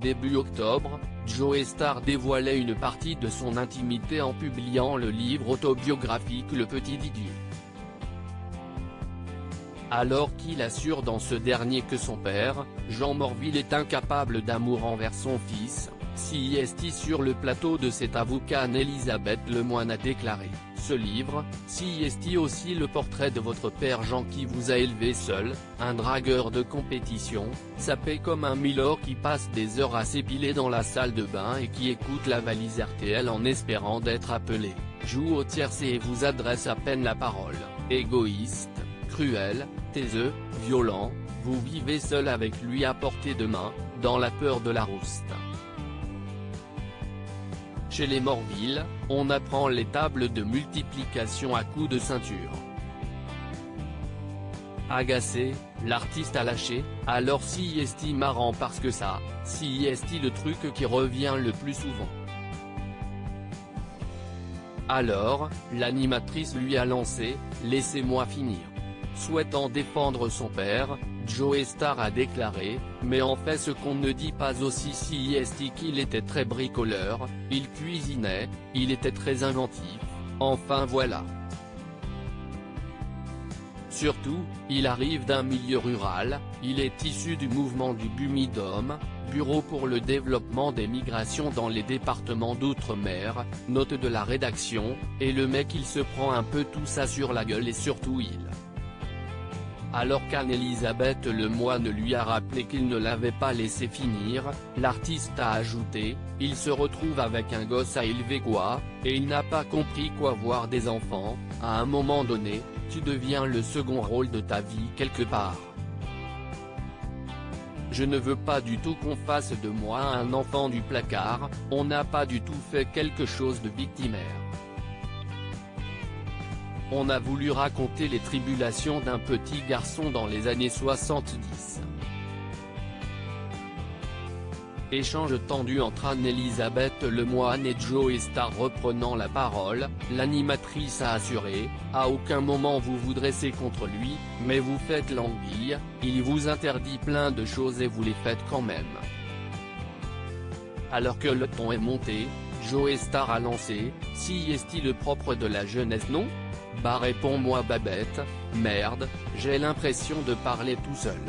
Début octobre, Joe Star dévoilait une partie de son intimité en publiant le livre autobiographique Le Petit Didier. Alors qu'il assure dans ce dernier que son père, Jean Morville est incapable d'amour envers son fils, CIST sur le plateau de cet avocat Anne-Elisabeth Lemoine a déclaré « Ce livre, CIST aussi le portrait de votre père Jean qui vous a élevé seul, un dragueur de compétition, sapé comme un milord qui passe des heures à s'épiler dans la salle de bain et qui écoute la valise RTL en espérant d'être appelé, joue au tiercé et vous adresse à peine la parole, égoïste, cruel, taiseux, violent, vous vivez seul avec lui à portée de main, dans la peur de la rouste. » Chez les Morville, on apprend les tables de multiplication à coups de ceinture. Agacé, l'artiste a lâché, alors CIST marrant parce que ça, CIST le truc qui revient le plus souvent. Alors, l'animatrice lui a lancé « Laissez-moi finir ». Souhaitant défendre son père, Joe Star a déclaré « Mais en fait ce qu'on ne dit pas aussi CIST qu'il était très bricoleur, il cuisinait, il était très inventif, enfin voilà. Surtout, il arrive d'un milieu rural, il est issu du mouvement du BUMIDOM, Bureau pour le développement des migrations dans les départements d'outre-mer, note de la rédaction, et le mec il se prend un peu tout ça sur la gueule et surtout il. » Alors qu'Anne-Elisabeth Lemoine lui a rappelé qu'il ne l'avait pas laissé finir, l'artiste a ajouté « Il se retrouve avec un gosse à élever quoi, et il n'a pas compris quoi voir des enfants, à un moment donné, tu deviens le second rôle de ta vie quelque part. Je ne veux pas du tout qu'on fasse de moi un enfant du placard, on n'a pas du tout fait quelque chose de victimaire. On a voulu raconter les tribulations d'un petit garçon dans les années 70. » Échange tendu entre Anne-Elisabeth Lemoine et Joe Star. Reprenant la parole, l'animatrice a assuré « À aucun moment vous vous dressez contre lui, mais vous faites l'anguille, il vous interdit plein de choses et vous les faites quand même. » Alors que le ton est monté, Joe Star a lancé « CIST le propre de la jeunesse non ? Bah réponds-moi Babette, merde, j'ai l'impression de parler tout seul. »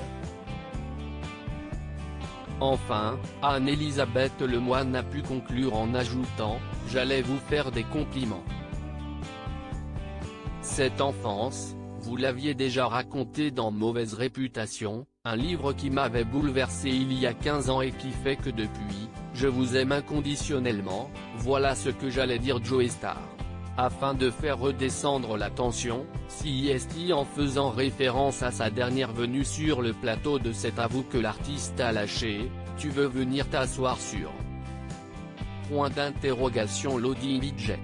Enfin, Anne-Elisabeth Lemoine a pu conclure en ajoutant « J'allais vous faire des compliments. Cette enfance, vous l'aviez déjà racontée dans Mauvaise Réputation, un livre qui m'avait bouleversé il y a 15 ans et qui fait que depuis, je vous aime inconditionnellement, voilà ce que j'allais dire Joe Star. » Afin de faire redescendre la tension, CIST en faisant référence à sa dernière venue sur le plateau de cet avoue que l'artiste a lâché, « Tu veux venir t'asseoir sur ?» Point d'interrogation. Lodi Widget.